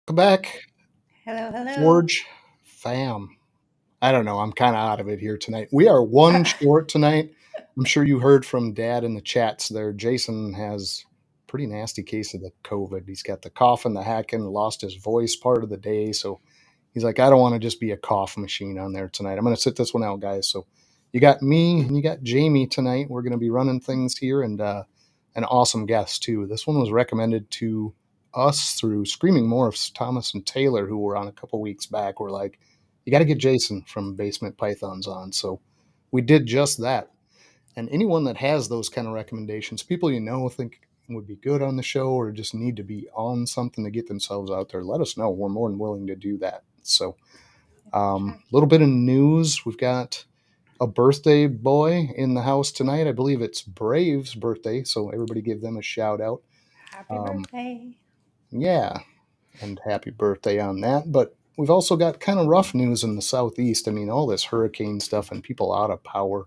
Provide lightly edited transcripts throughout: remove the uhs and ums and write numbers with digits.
Welcome back, Hello, hello. Forge fam. I don't know. I'm kind of out of it here tonight. We are one short tonight. I'm sure you heard from Dad in the chats there. Jason has a pretty nasty case of the COVID. He's got the cough and the hacking, lost his voice part of the day. So he's like, I don't want to just be a cough machine on there tonight. I'm going to sit this one out, guys. So you got me and you got Jamie tonight. We're going to be running things here and an awesome guest, too. This one was recommended to us through Screaming Morphs, Thomas and Taylor, who were on a couple weeks back. We're like, you got to get Jason from Basement Pythons on. So we did just that. And anyone that has those kind of recommendations, people think would be good on the show or just need to be on something to get themselves out there, let us know. We're more than willing to do that. So a Sure. little bit of news. We've got a birthday boy in the house tonight. I believe it's Brave's birthday. So everybody give them a shout out. Happy Um, birthday. yeah, and happy birthday on that. But we've also got kind of rough news in the southeast. I mean, all this hurricane stuff and people out of power.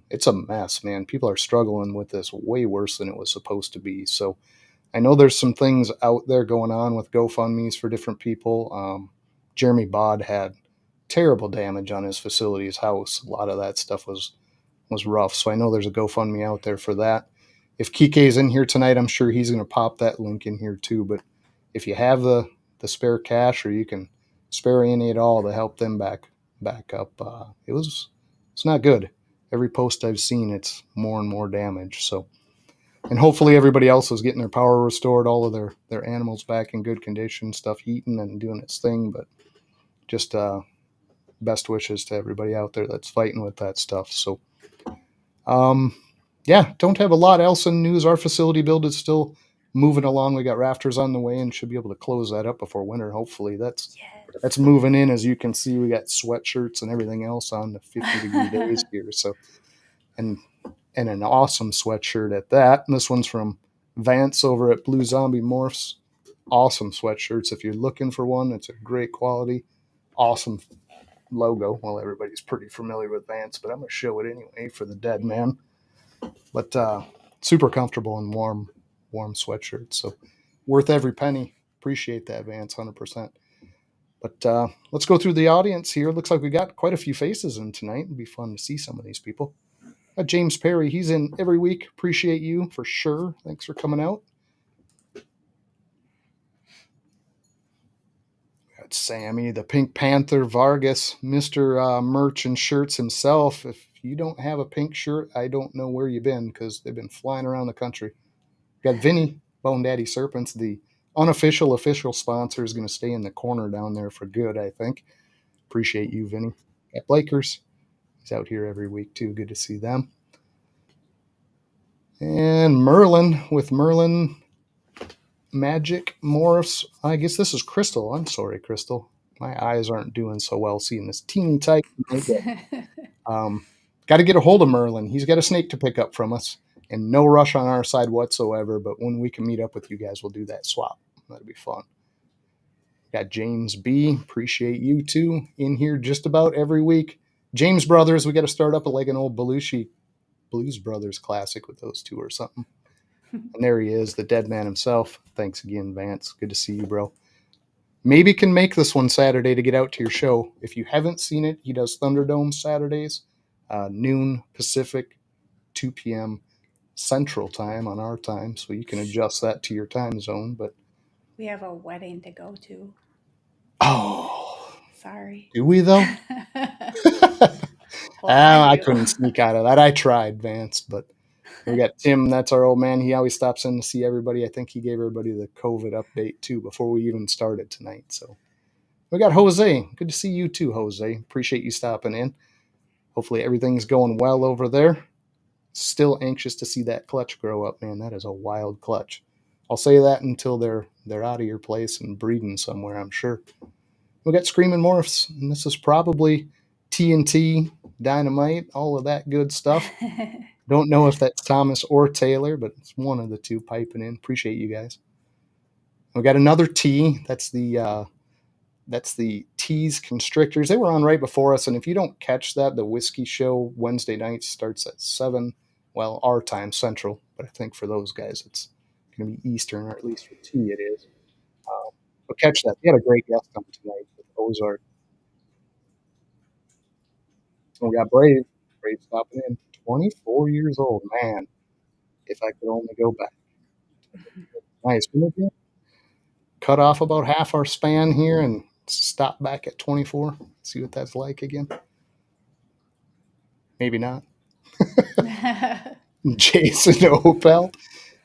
It's a mess, man. People are struggling with this way worse than it was supposed to be. So I know there's some things out there going on with GoFundMe's for different people. Jeremy Bod had terrible damage on his facility, his house. A lot of that stuff was rough. So I know there's a GoFundMe out there for that. If Kike's in here tonight, I'm sure he's going to pop that link in here too. But if you have the spare cash or you can spare any at all to help them back up, it's not good. Every post I've seen, it's more and more damage. So, and hopefully everybody else is getting their power restored, all of their animals back in good condition, stuff eating and doing its thing. But just best wishes to everybody out there that's fighting with that stuff. So um, yeah, don't have a lot else in news. Our facility build is still moving along. We got rafters on the way and should be able to close that up before winter. Hopefully, that's moving in. As you can see, we got sweatshirts and everything else on the 50-degree days Yes. here. So, and and an awesome sweatshirt at that. And this one's from Vance over at Blue Zombie Morphs. Awesome sweatshirts. If you're looking for one, it's a great quality. Awesome logo. Well, everybody's pretty familiar with Vance, but I'm going to show it anyway for the dead Yeah. man. But super comfortable and warm sweatshirt. So worth every penny. Appreciate that, Vance, 100%. But let's go through the audience here. Looks like we got quite a few faces in tonight. It'd be fun to see some of these people. James Perry, he's in every week. Appreciate you for sure. Thanks for coming out. Got Sammy, the Pink Panther, Vargas, Mr. Merch and Shirts himself. If you don't have a pink shirt, I don't know where you've been because they've been flying around the country. Got Vinnie, Bone Daddy Serpents, the unofficial official sponsor, is going to stay in the corner down there for good, I think. Appreciate you, Vinnie. Got Blakers. He's out here every week too. Good to see them. And Merlin with Merlin Magic Morphs. I guess this is Crystal. I'm sorry, Crystal. My eyes aren't doing so well seeing this teeny tiny. Um, got to get a hold of Merlin. He's got a snake to pick up from us, and no rush on our side whatsoever. But when we can meet up with you guys, we'll do that swap. That'll be fun. Got James B. Appreciate you too. In here just about every week. James Brothers. We got to start up like an old Belushi Blues Brothers classic with those two or something. And there he is, the dead man himself. Thanks again, Vance. Good to see you, bro. Maybe can make this one Saturday to get out to your show. If you haven't seen it, he does Thunderdome Saturdays, noon Pacific, 2 p.m. Central Time on our time, so you can adjust that to your time zone. But We have a wedding to go to. oh, Sorry. do we though? Well, I I do. couldn't sneak out of that. I tried, Vance, but we got Tim. That's our old man. He always stops in to see everybody. I think he gave everybody the COVID update too before we even started tonight. So we got Jose. Good to see you too, Jose. Appreciate you stopping in. Hopefully everything's going well over there. Still anxious to see that clutch grow up, man. That is a wild clutch. I'll say that until they're out of your place and breeding somewhere, I'm sure. We got Screaming Morphs, and this is probably TNT, Dynamite, all of that good stuff. Don't know if that's Thomas or Taylor, but it's one of the two piping in. Appreciate you guys. We got another T. That's the Tease Constrictors. They were on right before us, and if you don't catch that, the whiskey show Wednesday nights starts at 7, well, our time, Central, but I think for those guys it's going to be Eastern, or at least for T it is. Uh, catch that. We had a great guest on tonight with Ozark. And we got Brave. Brave stopping in. 24 years old. Man, if I could only go back. Nice. We'll cut off about half our span here and stop back at 24. See what that's like again. Maybe not. Jason Opel.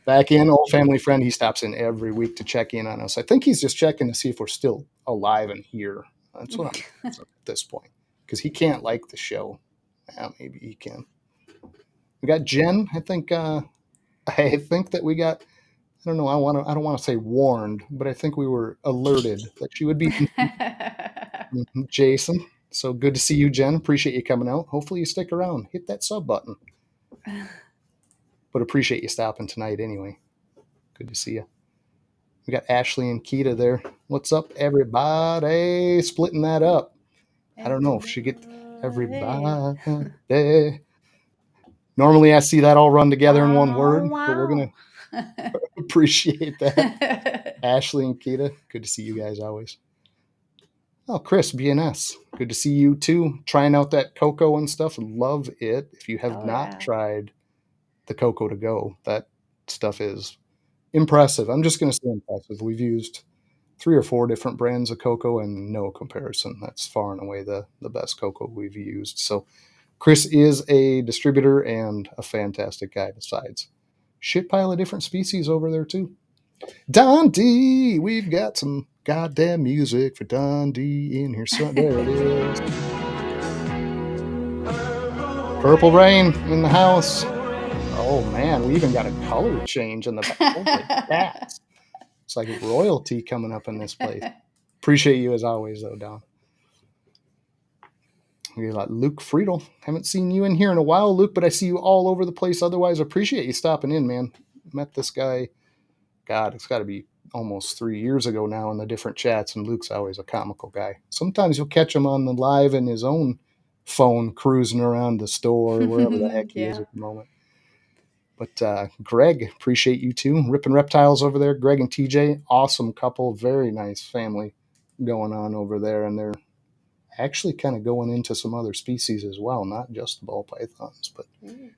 Back in, old family friend. He stops in every week to check in on us. I think he's just checking to see if we're still alive and here. That's what I'm at this point. Because he can't like the show. Maybe he can. We got Jen. I think that we got. I don't know. I don't want to say warned, but I think we were alerted that she would be Jason. So good to see you, Jen. Appreciate you coming out. Hopefully you stick around. Hit that sub button. But appreciate you stopping tonight anyway. Good to see you. We got Ashley and Keita there. What's up, everybody? Splitting that up. I don't know if she get everybody. Normally I see that all run together in one word, but we're going to appreciate that. Ashley and Keita, good to see you guys always. Oh, Chris, BNS, good to see you too. Trying out that cocoa and stuff. Love it. If you have not tried the cocoa to go, that stuff is impressive. I'm just going to say impressive. We've used 3 or 4 different brands of cocoa and no comparison. That's far and away the best cocoa we've used. So Chris is a distributor and a fantastic guy besides. Shit pile of different species over there too. Dundee, we've got some goddamn music for Dundee in here. So there it is. Purple Rain in the house. Oh man, we even got a color change in the back. Holy cats. It's like royalty coming up in this place. Appreciate you as always, though, Don. We got Luke Friedel. Haven't seen you in here in a while, Luke, but I see you all over the place. Otherwise, appreciate you stopping in, man. Met this guy, God, it's got to be almost 3 years ago now in the different chats, and Luke's always a comical guy. Sometimes you'll catch him on the live in his own phone cruising around the store or wherever the heck he is at the moment. But Greg, appreciate you too. Ripping Reptiles over there. Greg and TJ, awesome couple. Very nice family going on over there. And they're actually kind of going into some other species as well, not just the ball pythons. But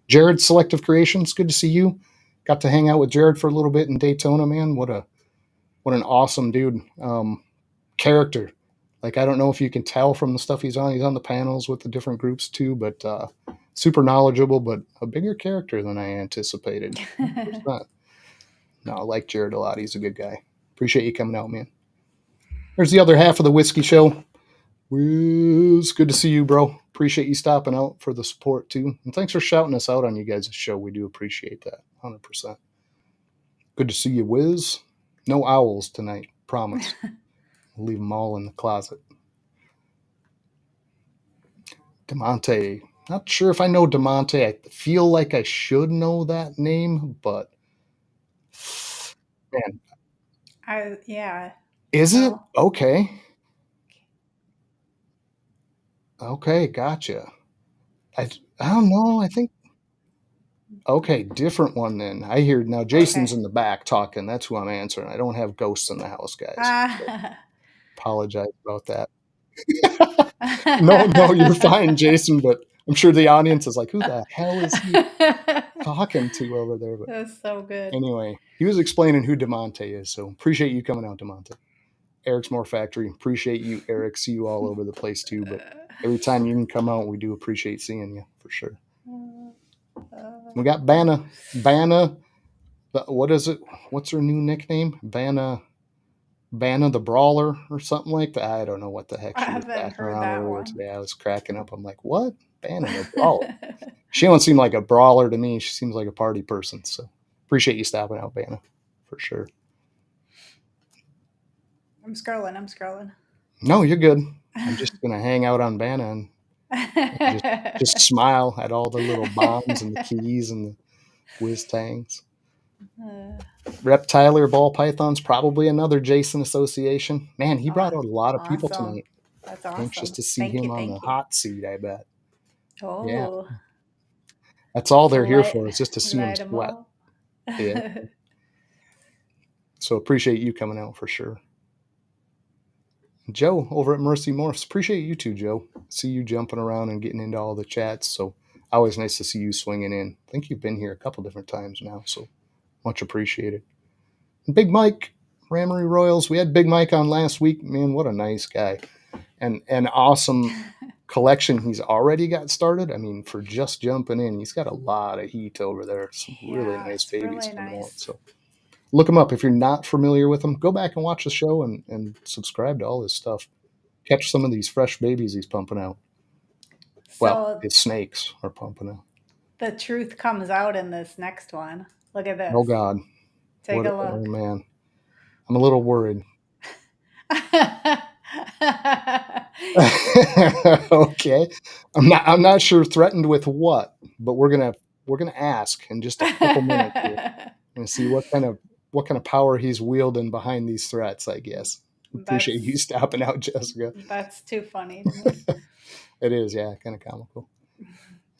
Jared, Selective Creations, good to see you. Got to hang out with Jared for a little bit in Daytona, man. What an awesome dude. Character. Like, I don't know if you can tell from the stuff he's on. He's on the panels with the different groups too, but super knowledgeable, but a bigger character than I anticipated. No, I like Jared a lot. He's a good guy. Appreciate you coming out, man. There's the other half of the whiskey show. Wiz, good to see you, bro. Appreciate you stopping out for the support too. And thanks for shouting us out on you guys' show. We do appreciate that. 100%. Good to see you, Wiz. No owls tonight. Promise. We'll leave them all in the closet. DeMonte. Not sure if I know DeMonte. I feel like I should know that name, but man. Yeah. Is it? Okay. Okay, gotcha. I don't know. I think. Okay, different one then. I hear now Jason's in the back talking. That's who I'm answering. I don't have ghosts in the house, guys. So apologize about that. No, you're fine, Jason, but I'm sure the audience is like, who the hell is he talking to over there? But that's so good. Anyway, he was explaining who DeMonte is, so appreciate you coming out, DeMonte. Eric's More Factory. Appreciate you, Eric. See you all over the place too, but every time you can come out, we do appreciate seeing you for sure. We got Banna. What is it? What's her new nickname? Banna the Brawler or something like that. I don't know what the heck she was backing around earlier today. I was cracking up. I'm like, what? Banna the Brawler. She don't seem like a brawler to me. She seems like a party person. So appreciate you stopping out, Banna, for sure. I'm scrolling. No, you're good. I'm just gonna hang out on Banna and just smile at all the little bombs and the keys and the whiz tangs. Reptiler Ball Pythons, probably another Jason association. Man, he brought out a lot of people tonight. That's awesome. Anxious to see him on the hot seat, I bet. Oh. Yeah. That's all they're here for, is just to see him sweat. Yeah. So appreciate you coming out for sure. Joe over at Mercy Morphs. Appreciate you too, Joe. See you jumping around and getting into all the chats. So always nice to see you swinging in. I think you've been here a couple different times now, so much appreciated. And Big Mike, Ramery Royals. We had Big Mike on last week. Man, what a nice guy. And an awesome collection he's already got started. I mean, for just jumping in, he's got a lot of heat over there. Some really Yeah, nice it's babies really coming out. nice. So look him up. If you're not familiar with him, go back and watch the show and subscribe to all his stuff. Catch some of these fresh babies he's pumping out. Well, So his snakes are pumping out. the truth comes out in this next one. Look at Oh this. God, Take a oh look. man, I'm a little worried. Okay, I'm not sure threatened with what, but we're gonna ask in just a couple minutes here and see what kind of power he's wielding behind these threats. I guess. Appreciate you that's stopping out, Jessica. that's too funny to me. It is, yeah, kind of comical.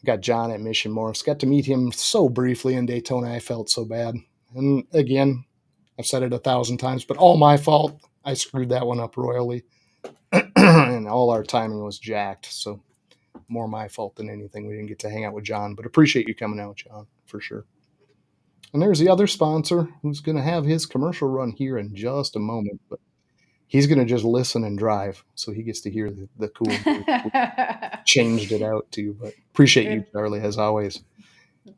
Got John at Mission Morris. Got to meet him so briefly in Daytona. I felt so bad. And again, I've said it 1,000 times, but all my fault. I screwed that one up royally. And all our timing was jacked. So more my fault than anything. We didn't get to hang out with John, but appreciate you coming out, John, for sure. And there's the other sponsor who's going to have his commercial run here in just a moment, but he's going to just listen and drive. So he gets to hear the cool news. We changed it out too, but appreciate you, Good. Charlie, as always.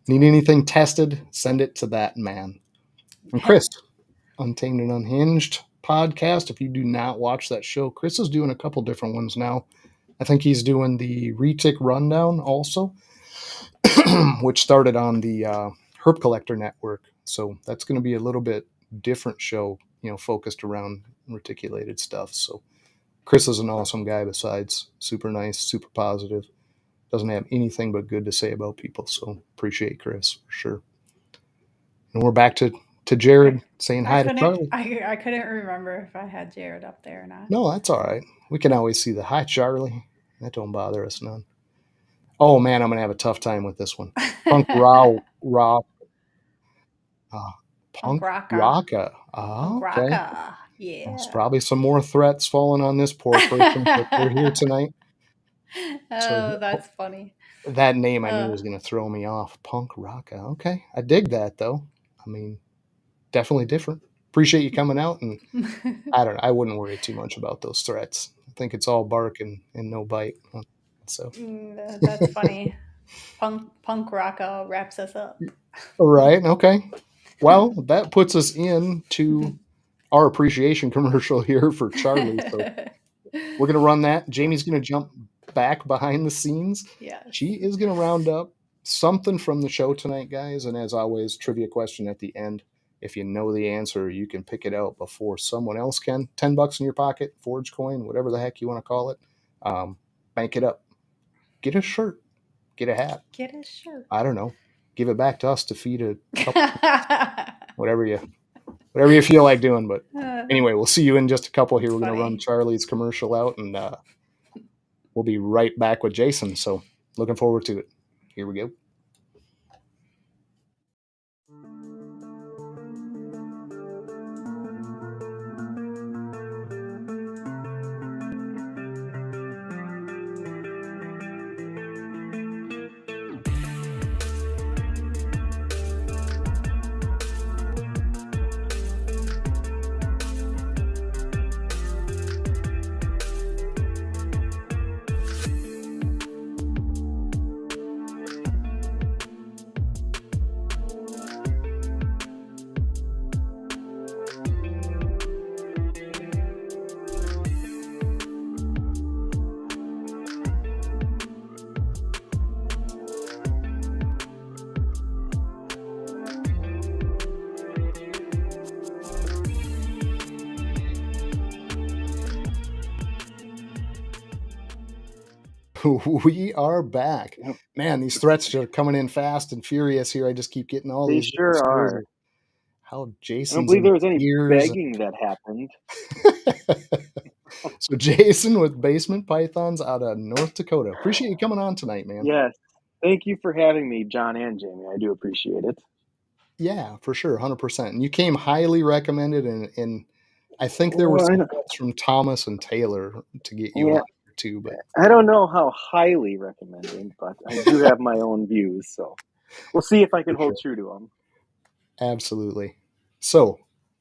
Need anything tested? Send it to that man. And Chris, Untamed and Unhinged podcast. If you do not watch that show, Chris is doing a couple different ones now. I think he's doing the Retic Rundown also, which started on the Herb Collector Network. So that's going to be a little bit different show, focused around reticulated stuff. So Chris is an awesome guy besides super nice, super positive. Doesn't have anything but good to say about people. So appreciate Chris for sure. And we're back to Jared saying I hi to couldn't Charlie. I couldn't remember if I had Jared up there or not. No, that's all right. We can always see the hi, Charlie. That don't bother us none. Oh man, I'm gonna have a tough time with this one. Punk rock, uh, Punk punk rocka. rocka. Punk Okay. rocka. There's Yeah. probably some more threats falling on this poor person, but they're here tonight. So Oh, that's funny. that name I knew Uh, was gonna throw me off. Punk rocka. Okay, I dig that though. I mean, definitely different. Appreciate you coming out, and I don't know. I wouldn't worry too much about those threats. I think it's all bark and no bite. So, that's funny. Punk rocka wraps us up. all right, okay. Well, that puts us into our appreciation commercial here for Charlie. So we're gonna run that. Jamie's gonna jump back behind the scenes. Yes. She is gonna round up something from the show tonight, guys. And as always, trivia question at the end. If you know the answer, you can pick it out before someone else can. $10 in your pocket, Forge coin, whatever the heck you want to call it. Bank it up. Get a shirt. Get a hat. Get a shirt. I don't know. Give it back to us to feed a couple. whatever you feel like doing. But anyway, we'll see you in just a couple here. It's We're going to run funny. Charlie's commercial out, and we'll be right back with Jason. So looking forward to it. Here we go. We are back. Yep. Man, these threats are coming in fast and furious here. I just keep getting all They these different sure stories are. of how I don't Jason's believe in there was any tears. begging that happened. So Jason with Basement Pythons out of North Dakota. Appreciate you coming on tonight, man. Yes. Thank you for having me, John and Jamie. I do appreciate it. Yeah, for sure, 100%. And you came highly recommended, and I think there were Well, some quotes from Thomas and Taylor to get you yeah, on here too, but I don't know how highly recommended, but I do have my own views, so we'll see if I can for hold sure. true to them. Absolutely. So,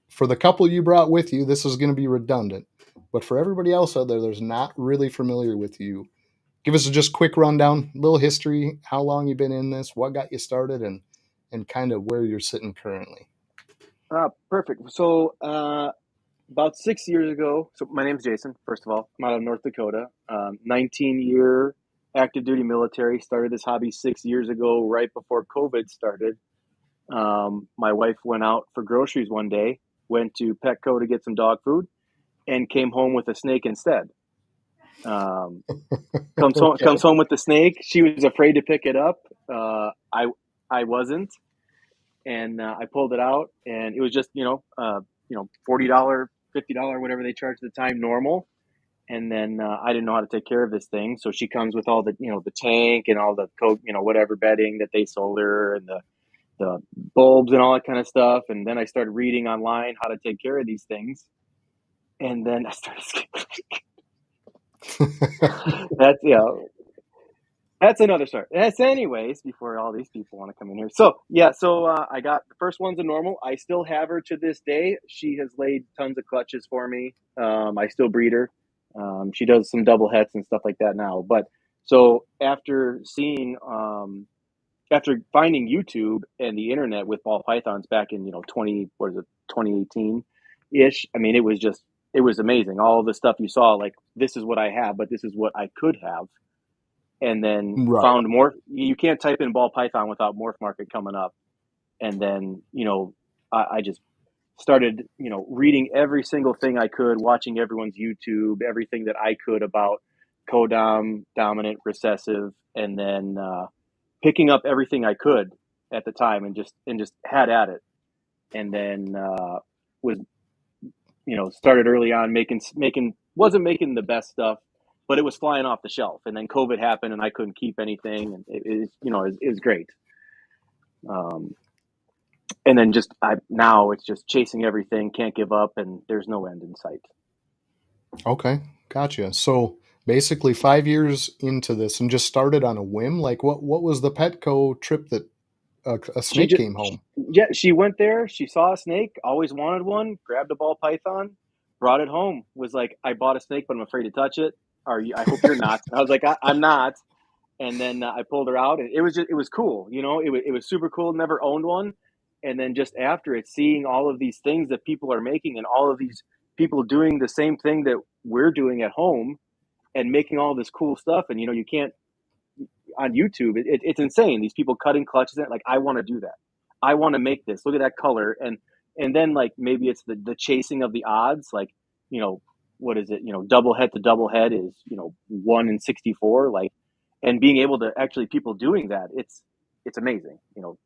for the couple you brought with you, this is going to be redundant. But for everybody else out there that's not really familiar with you, give us a just quick rundown, little history, how long you've been in this, what got you started, and kind of where you're sitting currently. Perfect. So, about 6 years ago, so my name's Jason, first of all. I'm out of North Dakota. 19-year active duty military. Started this hobby 6 years ago, right before COVID started. My wife went out for groceries one day, went to Petco to get some dog food, and came home with a snake instead. Um, Okay. comes home with the snake. She was afraid to pick it up. I wasn't, and I pulled it out, and it was just $40, $50, whatever they charged at the time, normal. And then I didn't know how to take care of this thing, so she comes with all the the tank and all the whatever bedding that they sold her, and the bulbs and all that kind of stuff. And then I started reading online how to take care of these things, and then I started. That's that's another story. That's anyways, before all these people want to come in here. So yeah, I got the first one's a normal. I still have her to this day. She has laid tons of clutches for me. I still breed her. She does some double hets and stuff like that now. But so after finding YouTube and the internet with ball pythons back in 2018 ish. I mean, it was amazing. All the stuff you saw, like this is what I have, but this is what I could have, and then Right. found more. You can't type in ball python without MorphMarket coming up, and then I just started reading every single thing I could, watching everyone's YouTube, everything that I could about codom, dominant, recessive, and then picking up everything I could at the time, and just had at it, and then was started early on making wasn't making the best stuff, but it was flying off the shelf. And then COVID happened, and I couldn't keep anything, and it was great. Um, and then now it's just chasing everything, can't give up, and there's no end in sight. Okay. Gotcha. So basically 5 years into this and just started on a whim. Like what was the Petco trip that a She snake just came home? Yeah, she went there. She saw a snake, always wanted one. Grabbed a ball python, brought it home. Was like, I bought a snake, but I'm afraid to touch it. I hope you're not. I was like, I'm not. And then I pulled her out, and it was cool. It was super cool. Never owned one. And then just after it, seeing all of these things that people are making, and all of these people doing the same thing that we're doing at home, and making all this cool stuff. And you can't on YouTube. It's insane. These people cutting clutches. Like, I want to do that. I want to make this. Look at that color. And then, like, maybe it's the chasing of the odds. Like, what is it? Double head to double head is 1 in 64. Like, and being able to actually people doing that, it's amazing.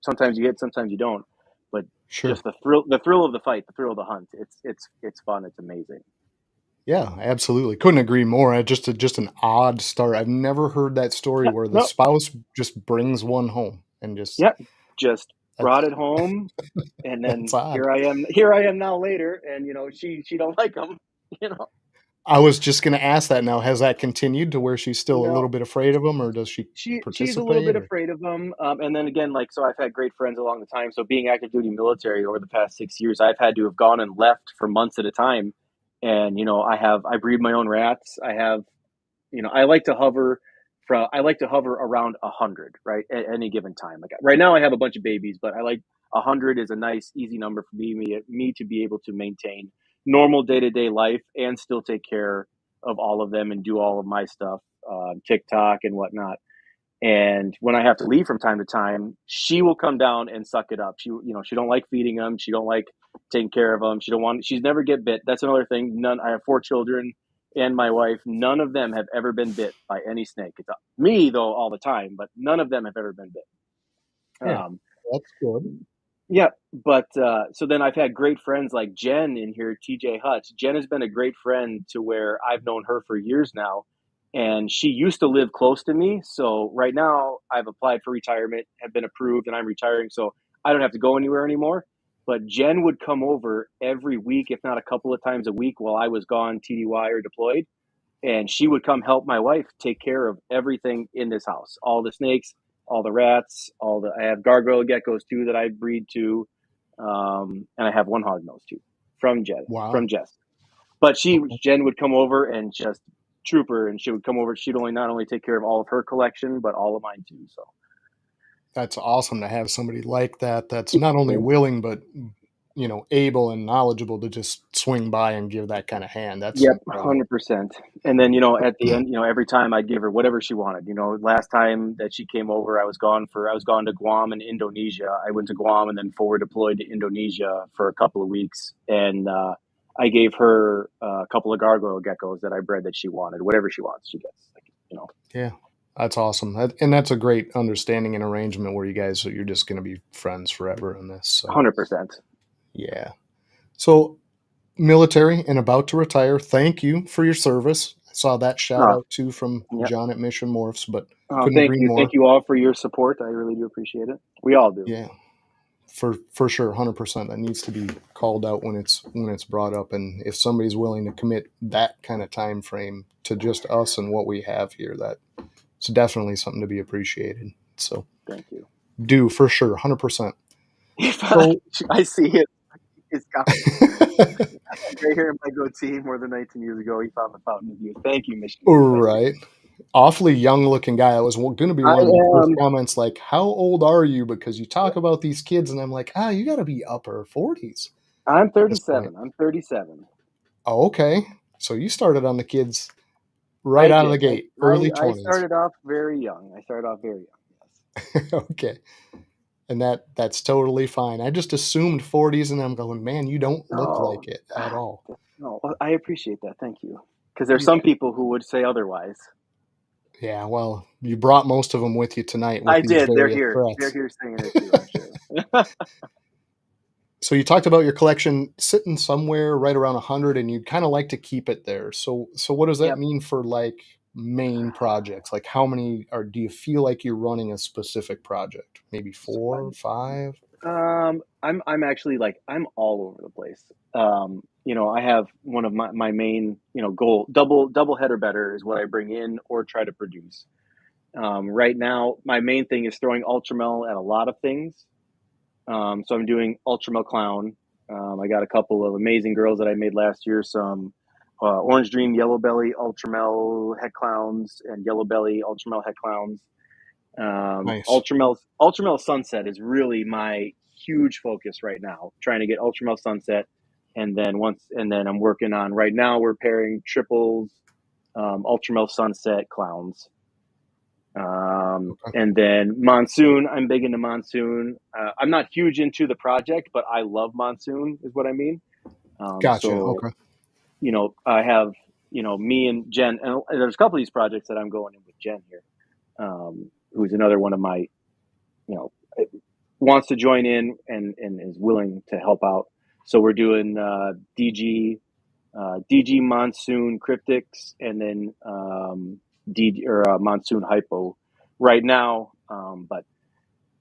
Sometimes you hit, sometimes you don't, but Sure. just the thrill of the fight, the thrill of the hunt. It's fun. It's amazing. Yeah, absolutely. Couldn't agree more. Just an odd start. I've never heard that story Yeah, where the no, spouse just brings one home and just yeah, just that's brought it home, and that's then odd. here I am now later, and she don't like them. you know I was just going to ask that now. Has that continued to where she's still a little no bit afraid of them, or does she she's a little participate? bit Or afraid of them. And then again, like, so I've had great friends along the time. So being active duty military over the past 6 years, I've had to have gone and left for months at a time. And I breed my own rats. I have I like to hover around 100, right, at any given time. Like, right now I have a bunch of babies, but I like 100 is a nice easy number for me to be able to maintain normal day-to-day life and still take care of all of them and do all of my stuff, TikTok and whatnot. And when I have to leave from time to time, she will come down and suck it up. She don't like feeding them. She don't like taking care of them. She's never get bit. That's another thing. I have 4 children and my wife. None of them have ever been bit by any snake. It's me though, all the time, but none of them have ever been bit. yeah, Um, that's good. yeah, but so then I've had great friends like Jen in here, TJ Hutch. Jen has been a great friend to where I've known her for years now, and she used to live close to me. So right now I've applied for retirement, have been approved, and I'm retiring, so I don't have to go anywhere anymore. But Jen would come over every week, if not a couple of times a week, while I was gone, TDY or deployed, and she would come help my wife take care of everything in this house, all the snakes, all the rats, I have gargoyle geckos too that I breed too, and I have one hognose too from Wow. Jess. But Jen would come over and just trooper, and she would come over. She'd not only take care of all of her collection, but all of mine too. So That's awesome to have somebody like that. That's not only willing, but able and knowledgeable to just swing by and give that kind of hand. That's yep, incredible. 100%. And then at the end, every time I'd give her whatever she wanted. Last time that she came over, I was gone to Guam and Indonesia. I went to Guam and then forward deployed to Indonesia for a couple of weeks, and I gave her a couple of gargoyle geckos that I bred that she wanted. Whatever she wants, she gets. Yeah, that's awesome. And that's a great understanding and arrangement where you're just going to be friends forever in this. So 100%. yeah. So military and about to retire. Thank you for your service. I saw that shout out too from Yep. John at Mission Morphs, but couldn't Thank agree you. more. Thank you all for your support. I really do appreciate it. We all do. Yeah, for sure, 100%. That needs to be called out when it's brought up. And if somebody's willing to commit that kind of time frame to just us and what we have here, that's definitely something to be appreciated. So Thank you. do for sure, 100%. So, I see it. It's coming. Right here in my goatee more than 19 years ago. He found the fountain of youth. Thank you, Michigan. Right. Awfully young looking guy. That was going to be one of my first comments. Like, how old are you? Because you talk about these kids, and I'm like, you got to be upper 40s. I'm 37. I'm 37. Oh, okay. So you started on the kids right out of the gate, early 20s. I started off very young. Yes. Okay. And that's totally fine. I just assumed 40s, and I'm going, man, you don't look like it at all. No, I appreciate that. Thank you. Because there's some people who would say otherwise. Yeah, well, you brought most of them with you tonight. With I did. They're here. Threats. They're here saying it too, I'm sure. So you talked about your collection sitting somewhere right around 100, and you'd kind of like to keep it there. So what does that mean for like main projects? Like how many do you feel like you're running a specific project? Maybe 4 or 5? I'm actually I'm all over the place. I have one of my main, goal, double header better is what I bring in or try to produce. Right now, my main thing is throwing Ultramel at a lot of things. So I'm doing Ultramel Clown. I got a couple of amazing girls that I made last year, some Orange Dream Yellow Belly Ultramel head clowns and Yellow Belly Ultramel head clowns. Nice. Ultramel Sunset is really my huge focus right now, trying to get Ultramel Sunset. And then I'm working on right now, we're pairing triples, Ultramel Sunset clowns. And then Monsoon, I'm big into Monsoon. I'm not huge into the project, but I love Monsoon is what I mean. Gotcha. So, okay. I have, me and Jen, and there's a couple of these projects that I'm going in with Jen here, who's another one of my, wants to join in and is willing to help out. So we're doing DG Monsoon Cryptics, and then Monsoon Hypo right now, but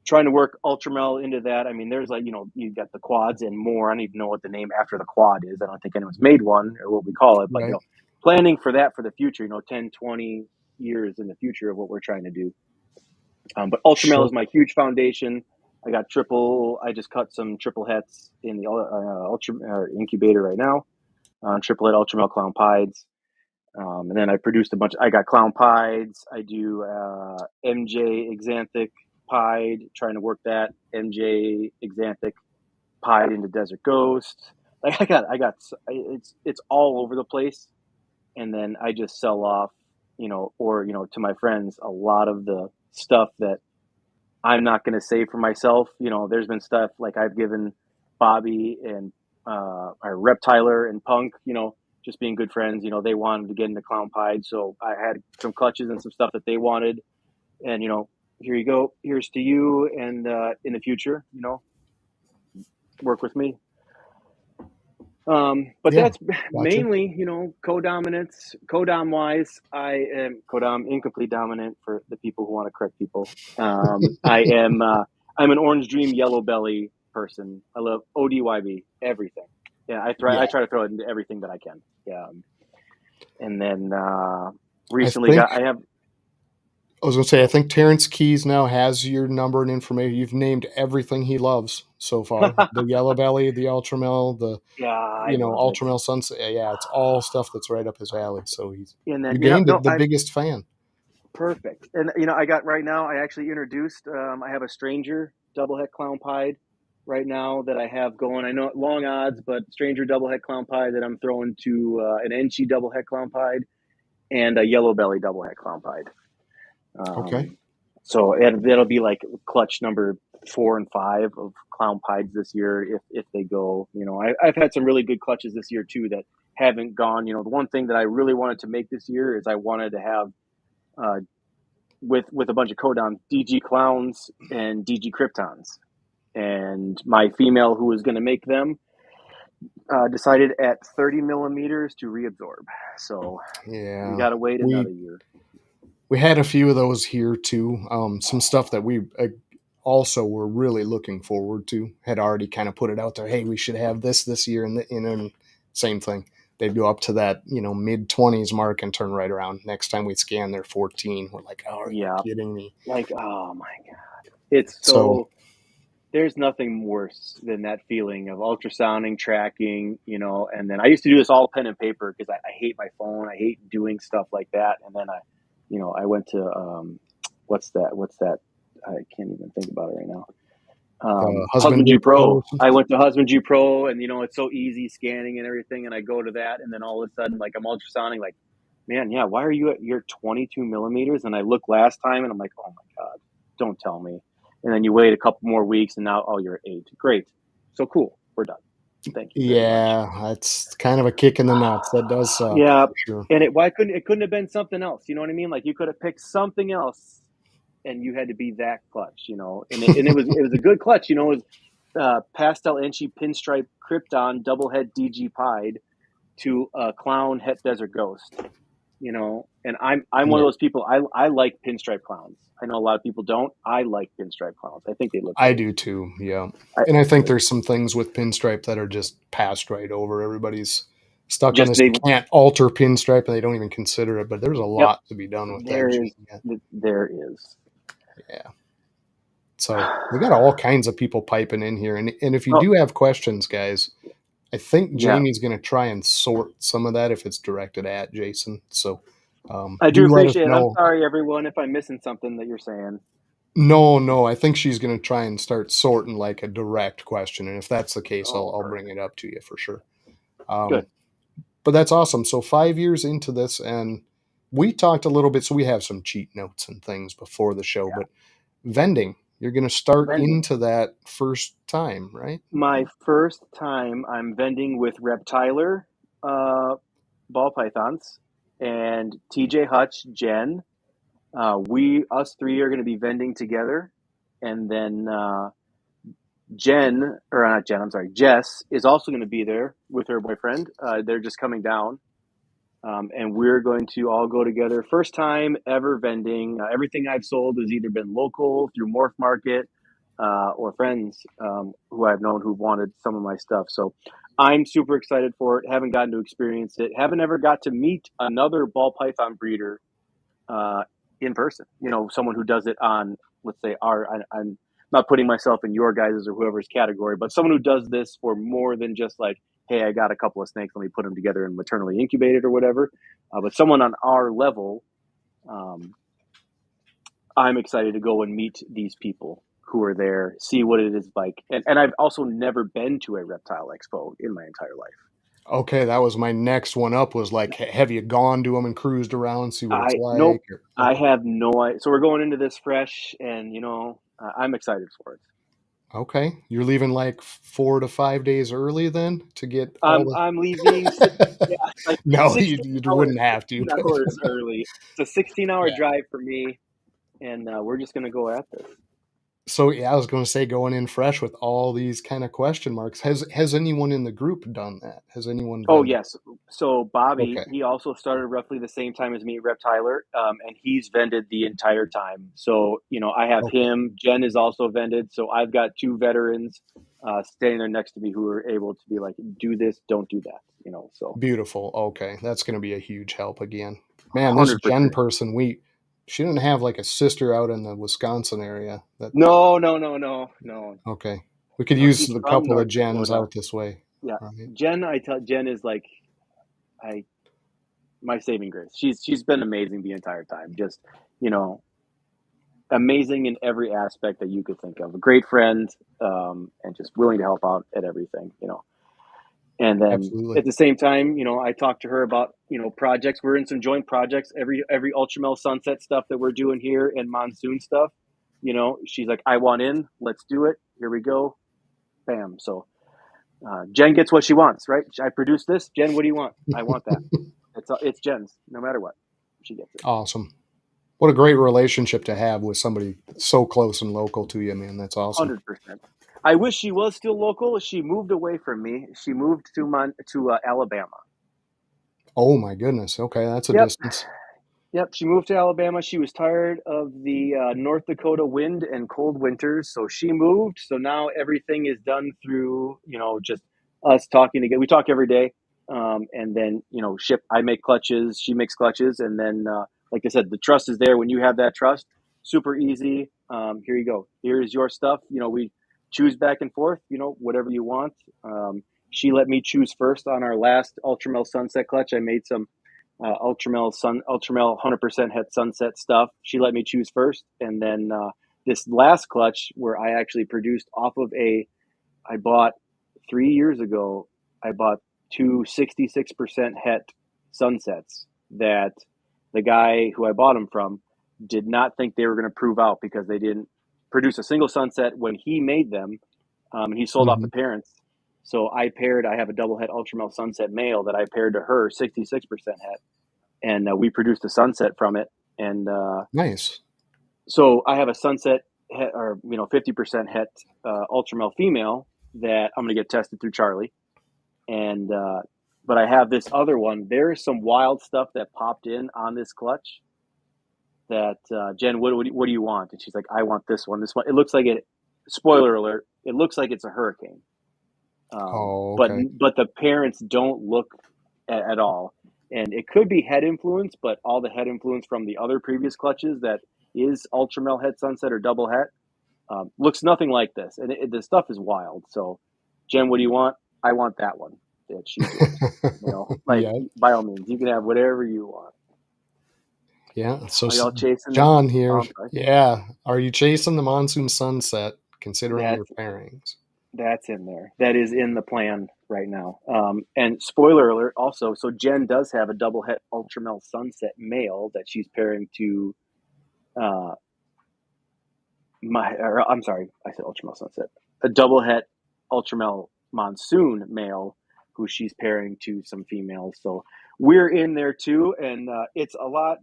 trying to work Ultramel into that. I mean, there's you got the quads and more. I don't even know what the name after the quad is. I don't think anyone's made one or what we call it, but right. Planning for that for the future, 10, 20 years in the future of what we're trying to do. But Ultramel is my huge foundation. I just cut some triple hets in the incubator right now. Triplet Ultramel Clown Pieds. And then I produced a bunch. I got Clown Pieds. I do MJ Exanthic Pied, trying to work that MJ Exanthic Pied into Desert Ghost. I got it's all over the place. And then I just sell off, or to my friends, a lot of the stuff that I'm not going to save for myself. There's been stuff like I've given Bobby and Reptiler and Punk, just being good friends. They wanted to get into Clown Pied, so I had some clutches and some stuff that they wanted, and here you go. Here's to you, and in the future, work with me. But that's mainly, co-dominance. Co-dom wise, I am co-dom incomplete dominant for the people who want to correct people. I'm an Orange Dream Yellow Belly person. I love ODYB, everything. Yeah, I Yeah. try to throw it into everything that I can. Yeah. And then I think I have. I was gonna say I think Terrence Keys now has your number and information. You've named everything he loves so far: the Yellow Belly, the Ultramel, the Yeah, I love it. Ultramel Sunset. Yeah, it's all stuff that's right up his alley. So And you then gained no, the biggest fan. perfect. And I got right now. I actually introduced. I have a Stranger double head clown pied right now that I have going. I know long odds, but Stranger double head clown pied that I'm throwing to an Enchi double head clown pied and a Yellow Belly double head clown pied. Okay. So that'll be like clutch number 4 and 5 of clown pieds this year if they go. I've had some really good clutches this year too that haven't gone. The one thing that I really wanted to make this year is I wanted to have with a bunch of codons DG clowns and DG kryptons, and my female who was going to make them decided at 30 millimeters to reabsorb. So Yeah, we got to wait another year. we had a few of those here too. Some stuff that we also were really looking forward to. Had already kind of put it out there. Hey, we should have this year, and same thing. They'd go up to that mid-20s mark and turn right around. Next time we scan, they're 14. We're like, oh, are you kidding me? Like, oh my god, it's So there's nothing worse than that feeling of ultrasounding, tracking, and then I used to do this all pen and paper because I hate my phone. I hate doing stuff like that. And then I went to, what's that? I can't even think about it right now. Husbandry Pro. I went to Husbandry Pro, and it's so easy scanning and everything. And I go to that, and then all of a sudden, like I'm ultrasounding, like, man, yeah, why are you at your 22 millimeters? And I look last time, and I'm like, oh my god, don't tell me. And then you wait a couple more weeks, and now, oh, you're at 8. Great, so cool, we're done. Thank you. Yeah, that's kind of a kick in the nuts. That does suck. Yeah, for sure. and it couldn't have been something else. You know what I mean? Like you could have picked something else, and you had to be that clutch. And it was a good clutch. It was pastel Enchi pinstripe Krypton double head DG pied to a clown het desert ghost. And I'm one of those people. I like pinstripe clowns. I know a lot of people don't. I like pinstripe clowns. I think they look I great. do too, yeah. And I think there's some things with pinstripe that are just passed right over. Everybody's stuck on this. You can't alter pinstripe, and they don't even consider it. But there's a lot to be done with that. There is. Yeah. So we got all kinds of people piping in here, and if you do have questions, guys, I think Jamie's going to try and sort some of that if it's directed at Jason. So I do appreciate it. I'm sorry, everyone, if I'm missing something that you're saying. No, I think she's going to try and start sorting like a direct question, and if that's the case, I'll bring it up to you for sure. Good. But that's awesome. So 5 years into this, and we talked a little bit, so we have some cheat notes and things before the show, but vending, you're going to start into that first time, right? My first time I'm vending with Reptiler ball pythons and TJ Hutch, Jen. Us three are going to be vending together. And then Jess is also going to be there with her boyfriend. They're just coming down. And we're going to all go together. First time ever vending. Everything I've sold has either been local through MorphMarket or friends who I've known who've wanted some of my stuff. So I'm super excited for it. Haven't gotten to experience it. Haven't ever got to meet another ball python breeder in person. Someone who does it on, let's say, I'm not putting myself in your guys' or whoever's category, but someone who does this for more than just like, hey, I got a couple of snakes, let me put them together and maternally incubated or whatever. But someone on our level, I'm excited to go and meet these people who are there, see what it is like. And I've also never been to a reptile expo in my entire life. Okay, that was my next one up was like, have you gone to them and cruised around, see what it's like? Nope, I have no idea. So we're going into this fresh, and, I'm excited for it. Okay, you're leaving like 4 to 5 days early then to get. I'm leaving. No, you wouldn't have to. Hours early. It's a 16-hour drive for me, and we're just gonna go at this. So I was going to say, going in fresh with all these kind of question marks. Has anyone in the group done that? Has anyone? Oh yes. So Bobby, he also started roughly the same time as me, Reptiler, and he's vended the entire time. So I have him. Jen is also vended. So I've got 2 veterans standing there next to me who are able to be like, do this, don't do that, so Beautiful. Okay, that's going to be a huge help again. Man, this Jen 100%. person, she didn't have like a sister out in the Wisconsin area. That No. okay. We could No, use she's a from couple of North Jens Dakota. out this way. Yeah. Right. Jen is like, my saving grace. She's been amazing the entire time. Just, you know, amazing in every aspect that you could think of. A great friend, and just willing to help out at everything. And then Absolutely. at the same time, I talked to her about, projects. We're in some joint projects, every Ultramel Sunset stuff that we're doing here and Monsoon stuff. She's like, I want in, let's do it. Here we go. Bam. So Jen gets what she wants, right? I produce this. Jen, what do you want? I want that. It's Jen's, no matter what. She gets it. Awesome. What a great relationship to have with somebody so close and local to you, man. That's awesome. 100%. I wish she was still local. She moved away from me. She moved to Alabama. Oh my goodness. Okay, that's a Yep. distance. Yep. She moved to Alabama. She was tired of the North Dakota wind and cold winters, so she moved. So now everything is done through just us talking together. We talk every day, and then ship. I make clutches. She makes clutches, and then like I said, the trust is there. When you have that trust, super easy. Here you go. Here's your stuff. We choose back and forth. Whatever you want. She let me choose first on our last Ultramel Sunset clutch. I made some Ultramel 100% het Sunset stuff. She let me choose first, and then this last clutch where I actually produced off of I bought 3 years ago. I bought two 66% het Sunsets that the guy who I bought them from did not think they were going to prove out because they didn't produce a single Sunset when he made them. He sold off the parents. So I have a double het Ultramel Sunset male that I paired to her 66% het, and we produced a Sunset from it. And Nice. so I have a Sunset het, or 50% het Ultramel female that I'm going to get tested through Charlie. And but I have this other one. There's some wild stuff that popped in on this clutch that Jen, what do you want? And she's like, I want this one. This one. It looks like it. Spoiler alert! It looks like it's a Hurricane. Okay. But the parents don't look at all, and it could be head influence, but all the head influence from the other previous clutches that is Ultramel het Sunset or double het looks nothing like this, and the stuff is wild. So, Jen, what do you want? I want that one. That she's Yeah. by all means, you can have whatever you want. Yeah. So Are y'all chasing John here. sorry. Yeah. Are you chasing the Monsoon Sunset considering your That's pairings? That's in there. That is in the plan right now. And spoiler alert also, so Jen does have a double het Ultramel Sunset male that she's pairing to I'm sorry, I said Ultramel Sunset. A double het Ultramel Monsoon male who she's pairing to some females. So we're in there too, and it's a lot.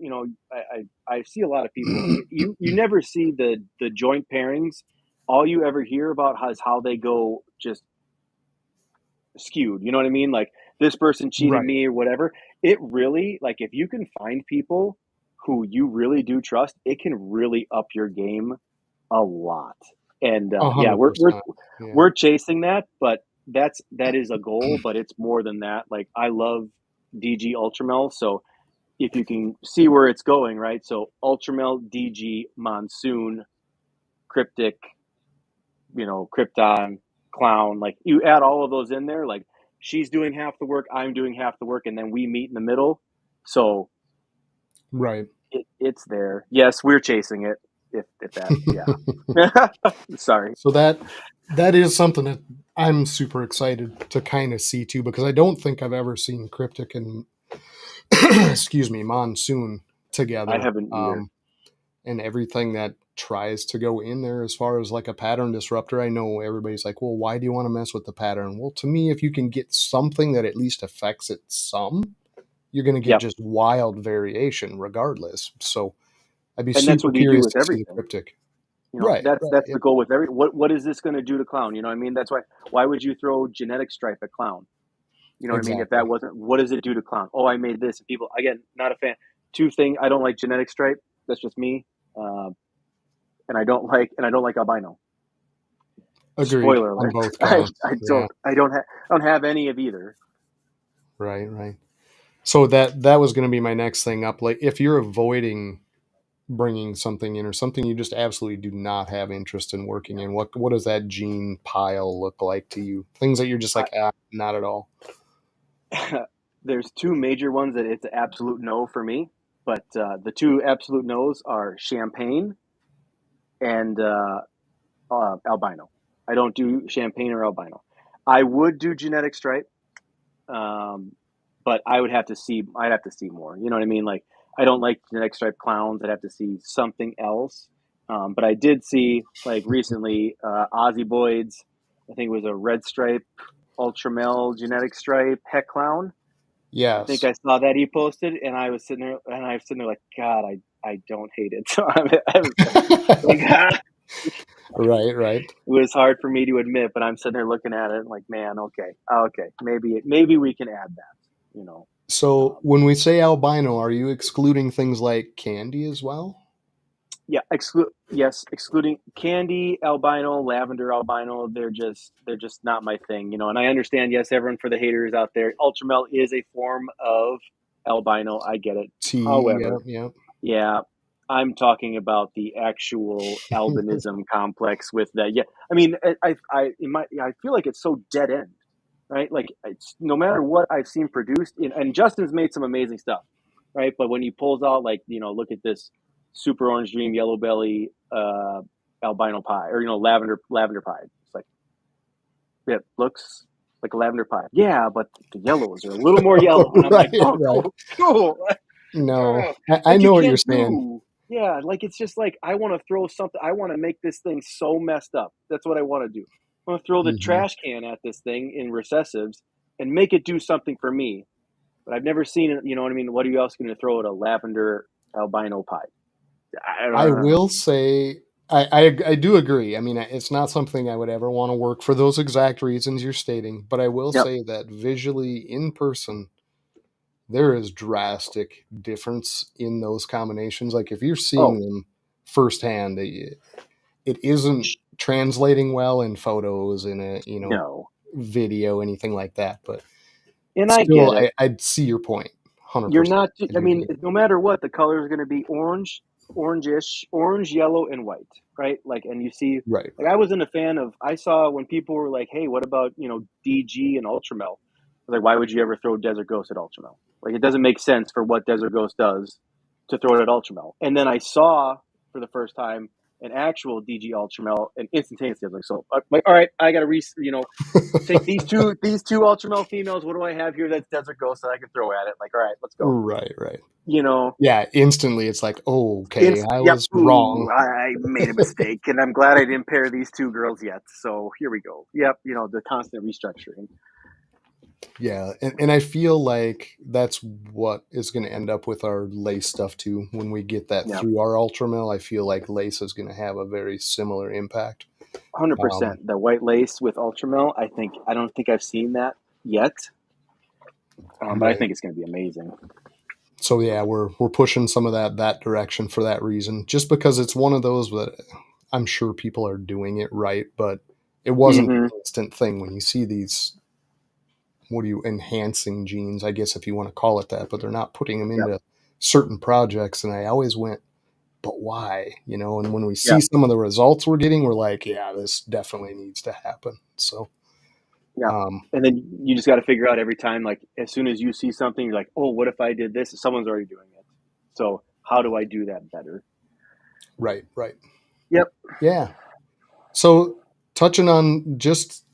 I see a lot of people. You never see the joint pairings. All you ever hear about is how they go just skewed. You know what I mean? Like this person cheated me or whatever. It really, like, if you can find people who you really do trust, it can really up your game a lot. And yeah, 100%. we're chasing that, but that is a goal, but it's more than that. Like I love DG Ultramel, so if you can see where it's going, right? So Ultramel, DG, Monsoon, Cryptic, Krypton, Clown, like you add all of those in there, like she's doing half the work, I'm doing half the work, and then we meet in the middle. So Right. it's there. Yes, we're chasing it. If that, yeah. Sorry. So that is something that I'm super excited to kind of see too, because I don't think I've ever seen Cryptic and excuse me, Monsoon together. I haven't either. And everything that tries to go in there as far as like a pattern disruptor. I know everybody's like, well, why do you want to mess with the pattern? Well, to me, if you can get something that at least affects it some, you're going to get just wild variation regardless. So I'd be that's super what we do curious with to see the everything. Cryptic. That's the goal with what is this going to do to Clown? You know what I mean? That's why would you throw genetic stripe at Clown? You know what I mean? If that wasn't, what does it do to Clown? Oh, I made this. People, again, not a fan. I don't like genetic stripe. That's just me. And I don't like albino. Agreed Spoiler on alert. both I, counts. I Yeah, don't have any of either. right. So that was going to be my next thing up. Like, if you're avoiding bringing something in or something you just absolutely do not have interest in working in, what does that gene pile look like to you? Things that you're just like, not at all. There's two major ones that it's an absolute no for me, but the two absolute no's are champagne and albino. I don't do champagne or albino. I would do genetic stripe, but I would have to see. I'd have to see more. You know what I mean? Like, I don't like genetic stripe clowns. I'd have to see something else. But I did see, like, recently, Aussie Boyd's. I think it was a red stripe, ultramel genetic stripe heck clown. I think Yes. I saw that he posted, and I was sitting there like, God, I don't hate it. So I was like, Right. it was hard for me to admit, but I'm sitting there looking at it and like, man, okay, maybe we can add that, you know. So when we say albino, are you excluding things like candy as well? Yeah, excluding candy, albino, lavender albino. They're just not my thing, you know. And I understand, yes, everyone, for the haters out there, ultramel is a form of albino. I get it. Tea, However, yeah. yeah, I'm talking about the actual albinism complex with that. Yeah, I mean, I feel like it's so dead end, right? Like, it's no matter what I've seen produced, and Justin's made some amazing stuff, right? But when he pulls out, like, look at this super orange dream yellow belly albino pie, or lavender pie. It's like, it looks like a lavender pie. Yeah, but the yellows are a little more yellow, and I'm like, oh, Right. cool. No, I Like, you know what you're can't saying. do. Yeah, like, it's just like, I want to throw something. I want to make this thing so messed up. That's what I want to do. I want to throw the Mhm. trash can at this thing in recessives and make it do something for me. But I've never seen it. You know what I mean? What are you else going to throw at a lavender albino pie? I I don't know. will say I do agree. I mean, it's not something I would ever want to work for those exact reasons you're stating, but I will Yep. say that visually in person, there is drastic difference in those combinations. Like, if you're seeing Oh, them firsthand, it isn't translating well in photos, in a no. video, anything like that. But And I get still, it. I'd see your point, You're 100%. not, I I do mean, get it. no matter what, the color is going to be orange, orangish, orange, yellow, and white, right? Like, and you see, Right. like, I wasn't a fan of, I saw when people were like, hey, what about, DG and Ultramel? I was like, why would you ever throw Desert Ghost at Ultramel? Like, it doesn't make sense for what Desert Ghost does to throw it at Ultramel. And then I saw for the first time an actual DG Ultramel, and instantaneously I was like, so, like, all right, I got to take these two Ultramel females. What do I have here that's Desert Ghost that I can throw at it? Like, all right, let's go. Right. You know, Yeah, instantly it's like, oh, okay, I yep. was Ooh, wrong. I made a mistake, and I'm glad I didn't pair these two girls yet. So here we go. Yep, the constant restructuring. Yeah, and I feel like that's what is going to end up with our lace stuff too. When we get that Yep, through our Ultramel, I feel like lace is going to have a very similar impact. 100%. The white lace with Ultramel. I don't think I've seen that yet, but I Right. think it's going to be amazing. So yeah, we're pushing some of that direction for that reason, just because it's one of those that I'm sure people are doing it right, but it wasn't Mm-hmm. an instant thing when you see these, what are you, enhancing genes, I guess, if you want to call it that, but they're not putting them Yep. into certain projects. And I always went, but why? And when we see Yep. some of the results we're getting, we're like, yeah, this definitely needs to happen. So, Yeah. um, And then you just got to figure out every time, like, as soon as you see something, you're like, oh, what if I did this? Someone's already doing it. So how do I do that better? right. Yep. Yeah. So touching on just,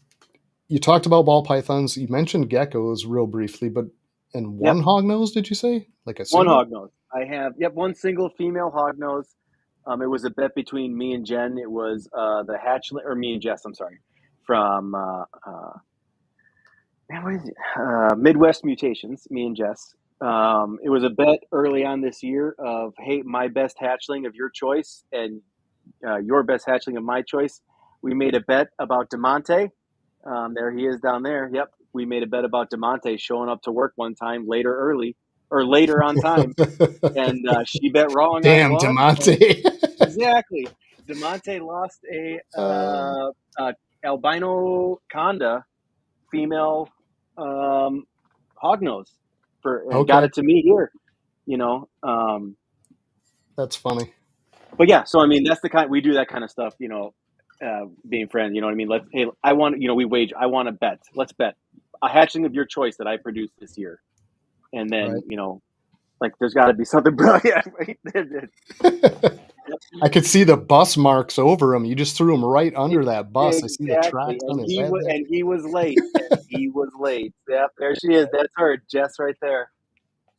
you talked about ball pythons, you mentioned geckos real briefly, but, and Yep. one hognose, did you say? Like a One single? hognose. I have, one single female hognose. It was a bet between me and Jen. It was the hatchling, or me and Jess, I'm sorry, from, man, what is it? Midwest Mutations, me and Jess. It was a bet early on this year of, hey, my best hatchling of your choice and your best hatchling of my choice. We made a bet about DeMonte. There he is down there. Yep. We made a bet about DeMonte showing up to work one time later on time. And she bet wrong. I Damn, won. And Demonte. exactly. DeMonte lost uh, albino conda female hognose and got Okay, it to me here, that's funny. but yeah, so I mean, that's the kind we do that kind of stuff, being friends, you know what I mean? Hey, I want, I want to bet. Let's bet a hatchling of your choice that I produced this year. And then, Right. like there's got to be something brilliant. I could see the bus marks over him. You just threw him right under that bus. I see the Exactly. tracks on his head there. And he was late. And he was late. Yep, there she is. That's her, Jess, right there.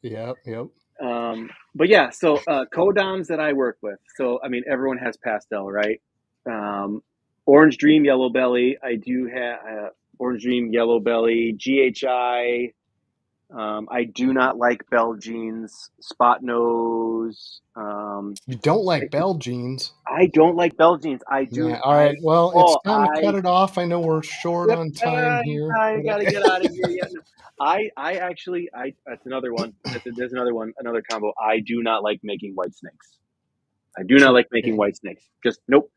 Yep, yep. But yeah, so codoms that I work with. So I mean, everyone has pastel, right? Orange Dream, Yellow Belly. I do have Orange Dream, Yellow Belly, GHI. I do not like Bell jeans, Spot Nose. You don't like bell jeans. I don't like Bell jeans. I do. Yeah. All right. Well, it's time to cut I it off. I know we're short Yep, on time here. I gotta get out of here. Yeah, no. I actually, that's another one. There's another one, another combo. I do not like making white snakes. I do not like making white snakes. Just nope.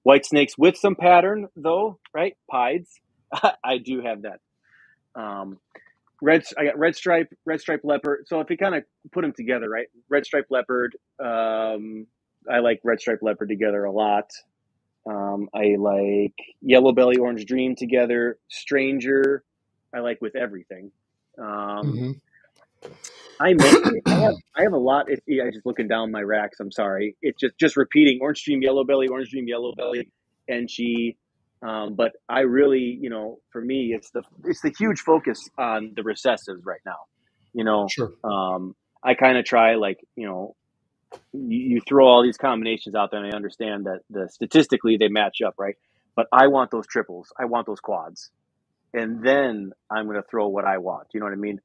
White snakes with some pattern though, right? Pieds. I do have that. I got red stripe leopard. So if you kind of put them together, right? Red stripe leopard. I like red stripe leopard together a lot. I like Yellow Belly, Orange Dream together. Stranger, I like with everything. Mm-hmm. I have a lot. I just looking down my racks. I'm sorry. It's just repeating Orange Dream, Yellow Belly, Orange Dream, Yellow Belly, and she. But I really, for me, it's the huge focus on the recessives right now. Sure. I kind of try you throw all these combinations out there, and I understand that statistically they match up, right? But I want those triples. I want those quads, and then I'm going to throw what I want. You know what I mean?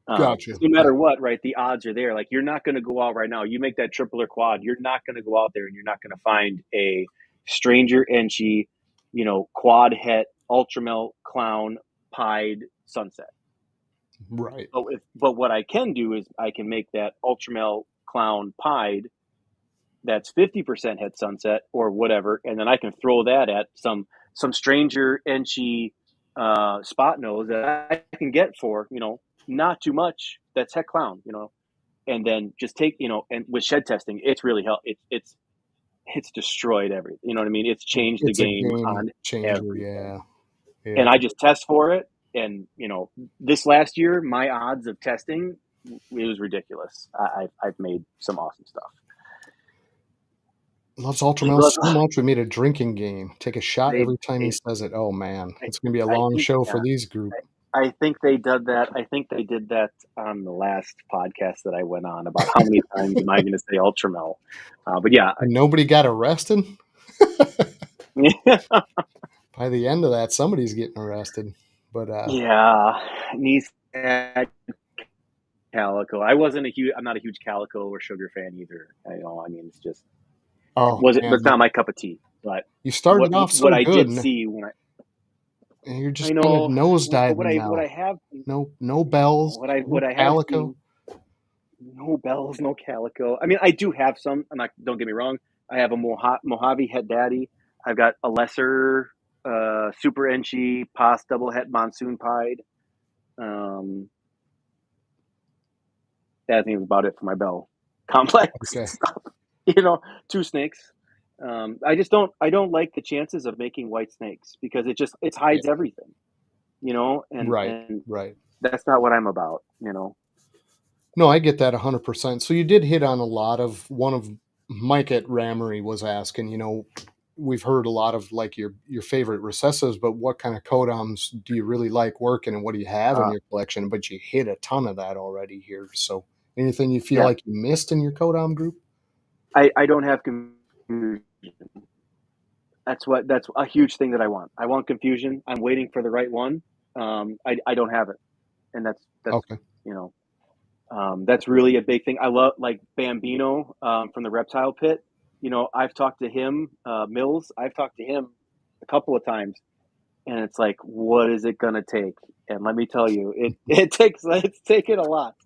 Gotcha. No matter what, right? The odds are there. Like you're not going to go out right now. You make that triple or quad. You're not going to go out there and you're not going to find a stranger Enchi, quad het, ultramel clown, pied sunset. Right. But what I can do is I can make that ultramel clown pied that's 50% het sunset or whatever, and then I can throw that at some stranger Enchi spot nose that I can get for not too much. That's het clown, and then just take and with shed testing, it's really helped. It's destroyed everything. You know what I mean? It's changed It's the a game game on changer. everything. Yeah. And I just test for it. And this last year, my odds of testing, it was ridiculous. I've made some awesome stuff. Loves Ultramel so much. We made a drinking game. Take a shot every time he says it. Oh man, it's gonna be a long show for these group. I think they did that. I think they did that on the last podcast that I went on about how many times am I going to say Ultramel. But yeah, And nobody got arrested. By the end of that, somebody's getting arrested. But yeah, niece calico. I'm not a huge calico or sugar fan either. I mean, it's just it's not my cup of tea. But you started off so what I good. did see when and you're just kind of nosediving now. What I have, no bells, what I calico. Have seen, no bells, no calico. I mean, I do have some. Don't get me wrong. I have a Mojave Het Daddy. I've got a lesser Super Enchi Pos double het monsoon pied. I think that's about it for my bell complex stuff. 2 snakes. I don't like the chances of making white snakes because it hides everything, and right. That's not what I'm about, No, I get that 100%. So you did hit on a lot of one of Mike at Ramery was asking, we've heard a lot of like your favorite recessives, but what kind of codoms do you really like working and what do you have in your collection? But you hit a ton of that already here. So anything you feel like you missed in your codom group? I don't have confusion. That's a huge thing that I want. I want confusion. I'm waiting for the right one. I don't have it. And that's okay. That's really a big thing. I love like Bambino from the Reptile Pit. I've talked to him, Mills. I've talked to him a couple of times, and it's like, what is it gonna take? And let me tell you, it's taken a lot.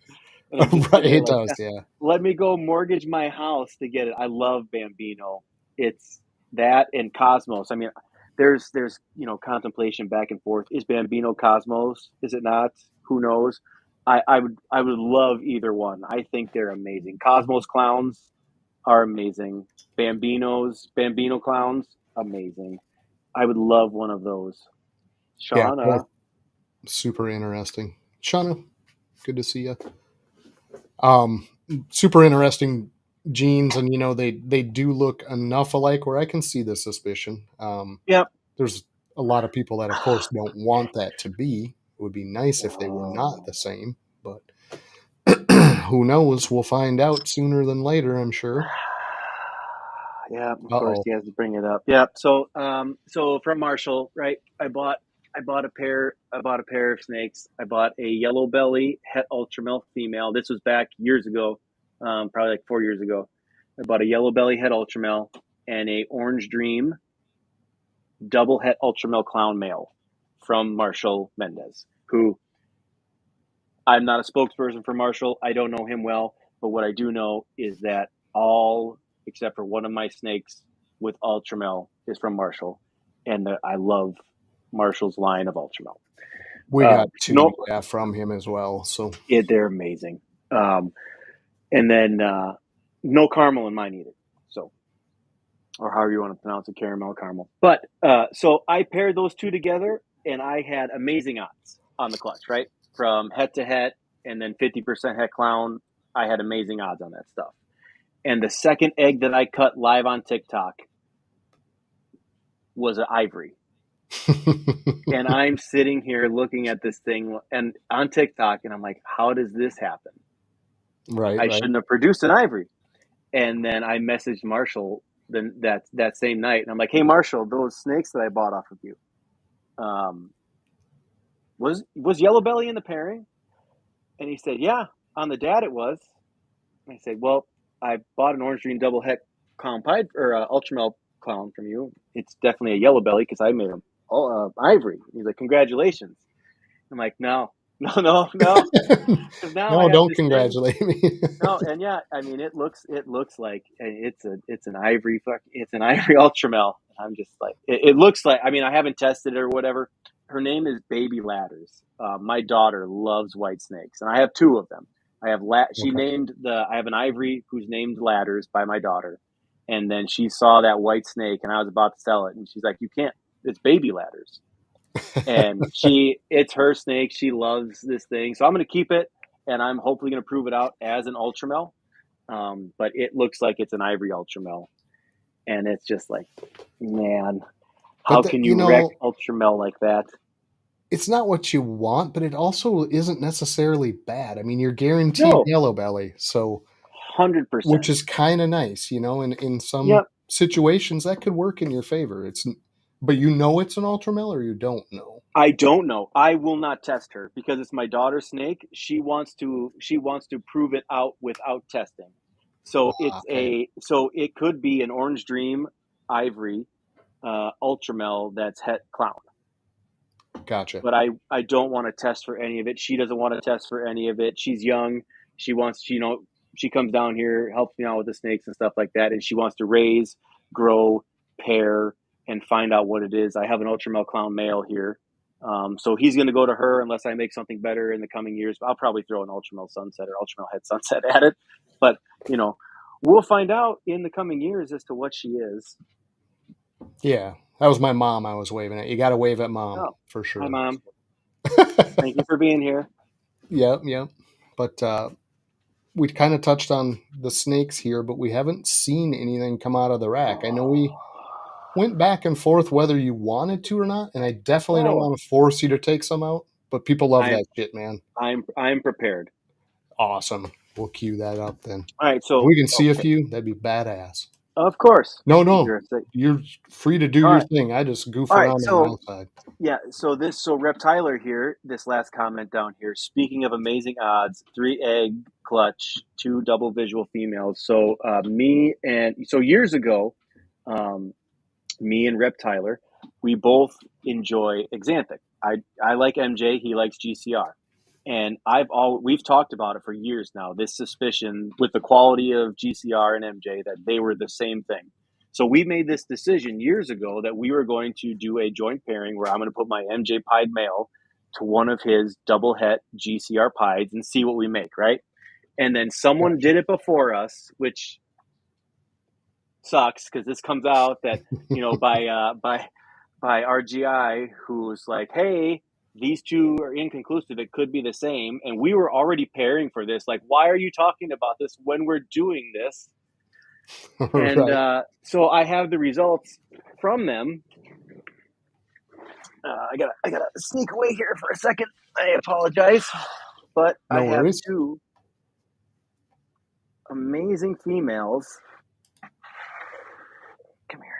Right, it does, yeah. Let me go mortgage my house to get it. I love Bambino. It's that and Cosmos. I mean, there's contemplation back and forth. Is Bambino Cosmos? Is it not? Who knows? I would love either one. I think they're amazing. Cosmos clowns are amazing. Bambino clowns, amazing. I would love one of those. Yeah, Shauna. super interesting. Shauna, good to see you. Super interesting genes, and they do look enough alike where I can see the suspicion. Yep. There's a lot of people that, of course, don't want that to be. It would be nice if they were not the same, but who knows? We'll find out sooner than later, I'm sure. Yeah, of course Uh-oh. he has to bring it up. Yeah. So from Marshall, right? I bought a pair of snakes. I bought a yellow belly het ultramel female. This was back years ago, probably like 4 years ago. I bought a yellow belly het ultramel and a orange dream double het ultramel clown male from Marshall Mendez, who I'm not a spokesperson for Marshall. I don't know him well, but what I do know is that all except for one of my snakes with ultramel is from Marshall, and I love Marshall's line of ultramel. We got two No, from him as well. So they're amazing. And then no caramel in mine either. So, or however you want to pronounce it, caramel. But so I paired those two together, and I had amazing odds on the clutch, right? From het to het, and then 50% het clown. I had amazing odds on that stuff. And the second egg that I cut live on TikTok was an ivory. And I'm sitting here looking at this thing and on TikTok, and I'm like, how does this happen? Right. I shouldn't have produced an ivory. And then I messaged Marshall that same night, and I'm like, hey, Marshall, those snakes that I bought off of you, was Yellow Belly in the pairing? And he said, yeah, on the dad it was. And I said, well, I bought an orange dream double het clown pied or ultramel clown from you. It's definitely a Yellow Belly because I made him ivory. He's like, congratulations. I'm like, no. Because now I No, have don't this congratulate me. No, and yeah, I mean, it looks like it's an ivory ultramel. I'm just like, it looks like. I mean, I haven't tested it or whatever. Her name is Baby Ladders. My daughter loves white snakes, and I have two of them. I have I have an ivory who's named Ladders by my daughter, and then she saw that white snake, and I was about to sell it, and she's like, "You can't. It's Baby Ladders." And it's her snake. She loves this thing, so I'm going to keep it, and I'm hopefully going to prove it out as an ultramel. But it looks like it's an ivory ultramel, and it's just like, man, how can you wreck ultramel like that? It's not what you want, but it also isn't necessarily bad. I mean, you're guaranteed Yellow Belly, so 100%, which is kind of nice, in some situations that could work in your favor. But it's an ultramel, or you don't know. I don't know. I will not test her because it's my daughter's snake. She wants to prove it out without testing. So so it could be an orange dream ivory ultramel that's het clown. Gotcha. But I don't want to test for any of it. She doesn't want to test for any of it. She's young. She wants, she comes down here, helps me out with the snakes and stuff like that. And she wants to raise, grow, pair, and find out what it is. I have an ultramel clown male here. So he's going to go to her unless I make something better in the coming years. I'll probably throw an ultramel sunset or ultramel het sunset at it. But, we'll find out in the coming years as to what she is. Yeah. That was my mom I was waving at. You got to wave at Mom for sure. Hi, Mom. Thank you for being here. Yep. But we kind of touched on the snakes here, but we haven't seen anything come out of the rack. I know we went back and forth whether you wanted to or not, and I definitely don't want to force you to take some out, but people love that shit, man. I'm prepared. Awesome. We'll cue that up then. All right, so if we can see a few, that'd be badass. Of course. No, you're free to do your thing. I just goof around on my side. Yeah, so Reptiler here, this last comment down here, speaking of amazing odds, 3 egg clutch, 2 double visual females. So years ago, me and Reptiler, we both enjoy Exanthic. I like MJ, he likes GCR. And we've talked about it for years now, this suspicion with the quality of GCR and MJ that they were the same thing. So we made this decision years ago that we were going to do a joint pairing where I'm going to put my MJ Pied male to one of his double het GCR Pieds and see what we make, right? And then someone did it before us, which sucks because this comes out that, by RGI, who's like, hey, these two are inconclusive. It could be the same. And we were already pairing for this. Like, why are you talking about this when we're doing this? And Right. so I have the results from them. I gotta sneak away here for a second. I apologize, but I No have worries. two amazing females. Come here.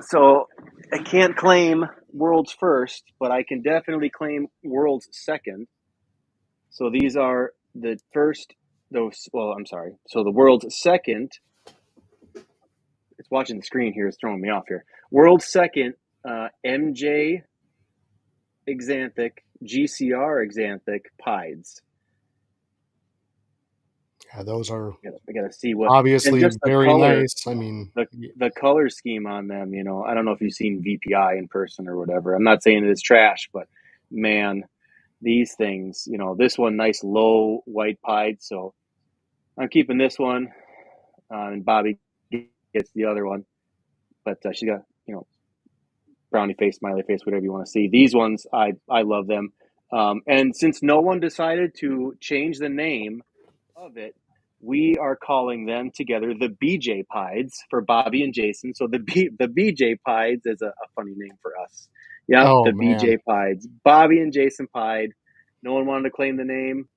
So I can't claim world's first, but I can definitely claim world's second. So these are the first. I'm sorry. So the world's second. It's watching the screen here is throwing me off here. World's second MJ Exanthic, GCR Exanthic Pieds. Yeah, those are I gotta see what, and obviously just the very color, nice. I mean, the color scheme on them. I don't know if you've seen VPI in person or whatever. I'm not saying it's trash, but man, these things. This one nice low white pied. So I'm keeping this one, and Bobby gets the other one. But she got brownie face, smiley face, whatever you want to see. These ones, I love them. And since no one decided to change the name of it, we are calling them together the BJ Pieds for Bobby and Jason. So the BJ Pieds is a funny name for us. Yep, oh the man. BJ Pieds. Bobby and Jason Pied. No one wanted to claim the name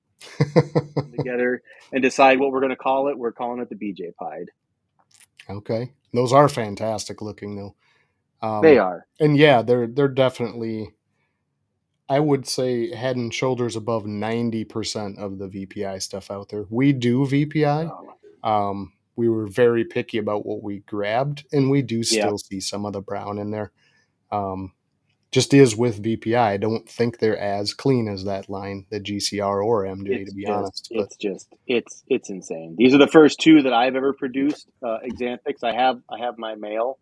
together and decide what we're going to call it. We're calling it the BJ Pied. Okay, those are fantastic looking though. They are. And yeah, they're definitely, I would say, head and shoulders above 90% of the VPI stuff out there. We do VPI. We were very picky about what we grabbed, and we do Yeah. still see some of the brown in there. Just is with VPI. I don't think they're as clean as that line, the GCR or MJ, to be honest. But It's insane. These are the first two that I've ever produced. Exanthics. I have my male,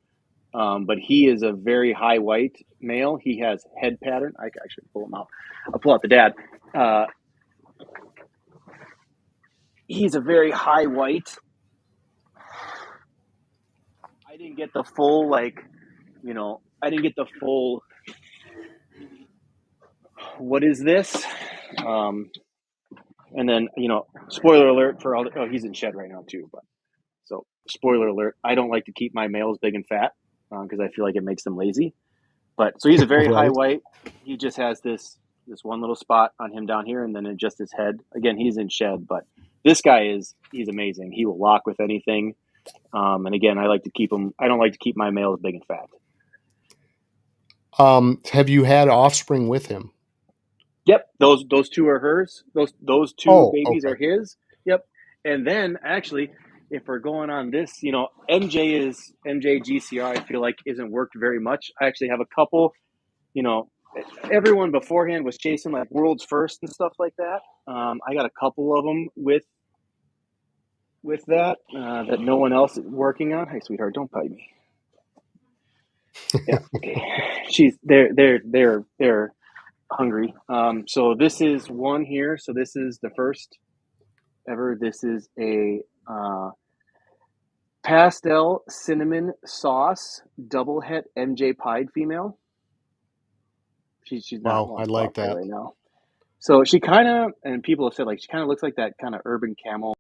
but he is a very high white male. He has head pattern. I can actually pull him out. I'll pull out the dad. He's a very high white. I didn't get the full I didn't get the full. What is this? And then spoiler alert for all. He's in shed right now too, but. So, spoiler alert, I don't like to keep my males big and fat because I feel like it makes them lazy. But so he's a very high right. white. He just has this one little spot on him down here, and then in just his head. Again, he's in shed, but this guy he's amazing. He will lock with anything. And again, I like to keep him. I don't like to keep my males big and fat. Have you had offspring with him? Yep, those two are hers. Those two babies Okay. are his. Yep, and then actually, if we're going on this, MJ GCR. I feel like isn't worked very much. I actually have a couple. Everyone beforehand was chasing like world's first and stuff like that. I got a couple of them with that that no one else is working on. Hey, sweetheart, don't bite me. Yeah, okay. They're hungry. So this is one here. So this is the first ever. This is a pastel cinnamon sauce double het MJ Pied female. She's not Wow, I want to like cooperate that. right now. So she kind of, and people have said like she kind of looks like that kind of urban camel